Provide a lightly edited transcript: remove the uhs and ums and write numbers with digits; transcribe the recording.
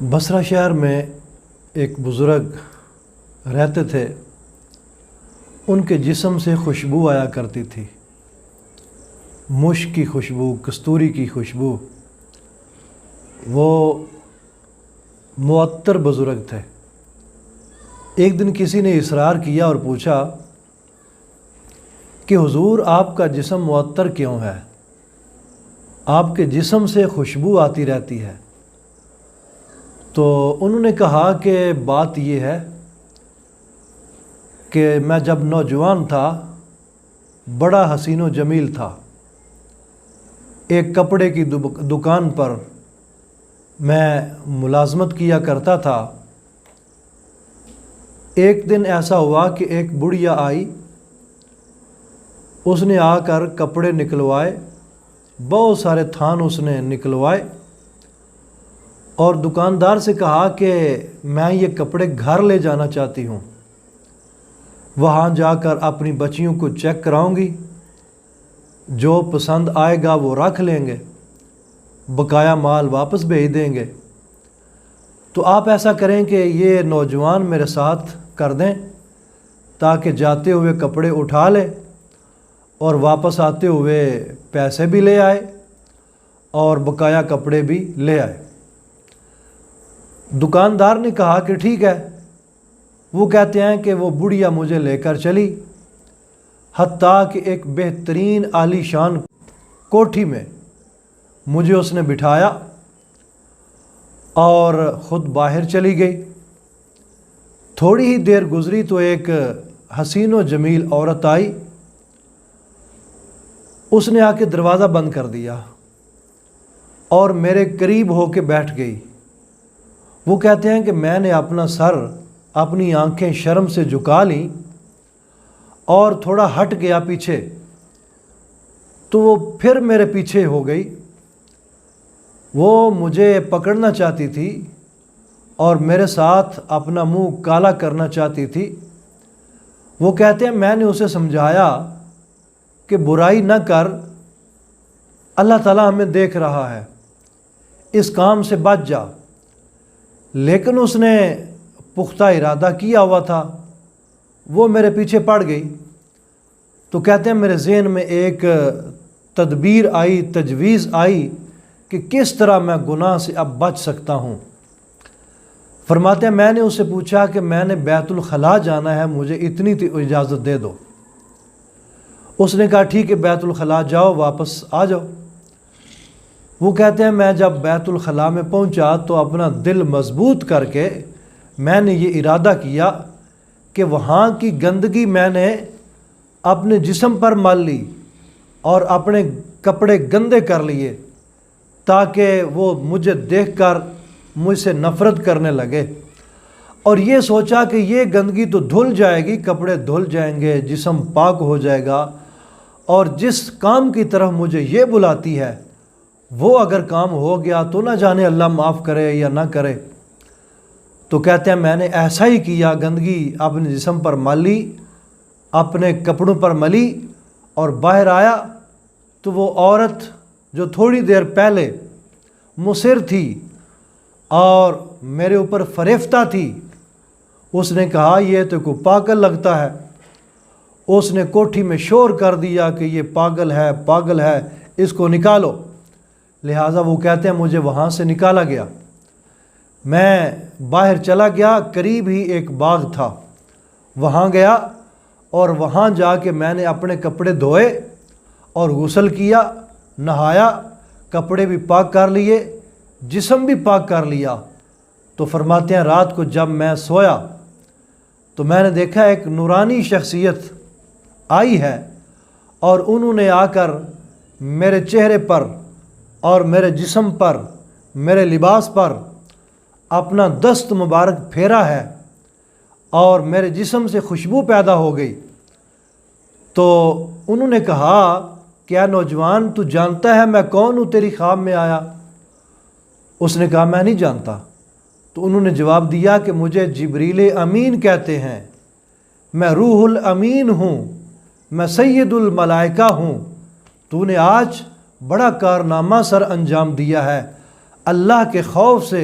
بصرہ شہر میں ایک بزرگ رہتے تھے۔ ان کے جسم سے خوشبو آیا کرتی تھی، مشک کی خوشبو، کستوری کی خوشبو۔ وہ معطر بزرگ تھے۔ ایک دن کسی نے اصرار کیا اور پوچھا کہ حضور آپ کا جسم معطر کیوں ہے؟ آپ کے جسم سے خوشبو آتی رہتی ہے۔ تو انہوں نے کہا کہ بات یہ ہے کہ میں جب نوجوان تھا بڑا حسین و جمیل تھا۔ ایک کپڑے کی دکان پر میں ملازمت کیا کرتا تھا۔ ایک دن ایسا ہوا کہ ایک بڑھیا آئی، اس نے آ کر کپڑے نکلوائے، بہت سارے تھان اس نے نکلوائے، اور دکاندار سے کہا کہ میں یہ کپڑے گھر لے جانا چاہتی ہوں، وہاں جا کر اپنی بچیوں کو چیک کراؤں گی، جو پسند آئے گا وہ رکھ لیں گے، بقایا مال واپس بھیج دیں گے۔ تو آپ ایسا کریں کہ یہ نوجوان میرے ساتھ کر دیں تاکہ جاتے ہوئے کپڑے اٹھا لے اور واپس آتے ہوئے پیسے بھی لے آئے اور بقایا کپڑے بھی لے آئے۔ دکاندار نے کہا کہ ٹھیک ہے۔ وہ کہتے ہیں کہ وہ بڑھیا مجھے لے کر چلی، حتیٰ کہ ایک بہترین عالی شان کوٹھی میں مجھے اس نے بٹھایا اور خود باہر چلی گئی۔ تھوڑی ہی دیر گزری تو ایک حسین و جمیل عورت آئی، اس نے آ کے دروازہ بند کر دیا اور میرے قریب ہو کے بیٹھ گئی۔ وہ کہتے ہیں کہ میں نے اپنا سر، اپنی آنکھیں شرم سے جھکا لیں اور تھوڑا ہٹ گیا پیچھے، تو وہ پھر میرے پیچھے ہو گئی۔ وہ مجھے پکڑنا چاہتی تھی اور میرے ساتھ اپنا منہ کالا کرنا چاہتی تھی۔ وہ کہتے ہیں میں نے اسے سمجھایا کہ برائی نہ کر، اللہ تعالیٰ ہمیں دیکھ رہا ہے، اس کام سے بچ جا، لیکن اس نے پختہ ارادہ کیا ہوا تھا، وہ میرے پیچھے پڑ گئی۔ تو کہتے ہیں میرے ذہن میں ایک تدبیر آئی، تجویز آئی کہ کس طرح میں گناہ سے اب بچ سکتا ہوں۔ فرماتے ہیں میں نے اس سے پوچھا کہ میں نے بیت الخلاء جانا ہے، مجھے اتنی اجازت دے دو۔ اس نے کہا ٹھیک ہے، بیت الخلاء جاؤ، واپس آ جاؤ۔ وہ کہتے ہیں میں جب بیت الخلاء میں پہنچا تو اپنا دل مضبوط کر کے میں نے یہ ارادہ کیا کہ وہاں کی گندگی میں نے اپنے جسم پر مل لی اور اپنے کپڑے گندے کر لیے تاکہ وہ مجھے دیکھ کر مجھ سے نفرت کرنے لگے، اور یہ سوچا کہ یہ گندگی تو دھل جائے گی، کپڑے دھل جائیں گے، جسم پاک ہو جائے گا، اور جس کام کی طرف مجھے یہ بلاتی ہے وہ اگر کام ہو گیا تو نہ جانے اللہ معاف کرے یا نہ کرے۔ تو کہتے ہیں میں نے ایسا ہی کیا، گندگی اپنے جسم پر مل لی، اپنے کپڑوں پر ملی، اور باہر آیا تو وہ عورت جو تھوڑی دیر پہلے مصر تھی اور میرے اوپر فریفتہ تھی، اس نے کہا یہ تو کوئی پاگل لگتا ہے۔ اس نے کوٹھی میں شور کر دیا کہ یہ پاگل ہے، پاگل ہے، اس کو نکالو۔ لہٰذا وہ کہتے ہیں مجھے وہاں سے نکالا گیا۔ میں باہر چلا گیا، قریب ہی ایک باغ تھا، وہاں گیا اور وہاں جا کے میں نے اپنے کپڑے دھوئے اور غسل کیا، نہایا، کپڑے بھی پاک کر لیے، جسم بھی پاک کر لیا۔ تو فرماتے ہیں رات کو جب میں سویا تو میں نے دیکھا ایک نورانی شخصیت آئی ہے، اور انہوں نے آ کر میرے چہرے پر اور میرے جسم پر، میرے لباس پر اپنا دست مبارک پھیرا ہے اور میرے جسم سے خوشبو پیدا ہو گئی۔ تو انہوں نے کہا کیا نوجوان تو جانتا ہے میں کون ہوں، تیری خواب میں آیا؟ اس نے کہا میں نہیں جانتا۔ تو انہوں نے جواب دیا کہ مجھے جبریل امین کہتے ہیں، میں روح الامین ہوں، میں سید الملائکہ ہوں، تو نے آج بڑا کارنامہ سر انجام دیا ہے، اللہ کے خوف سے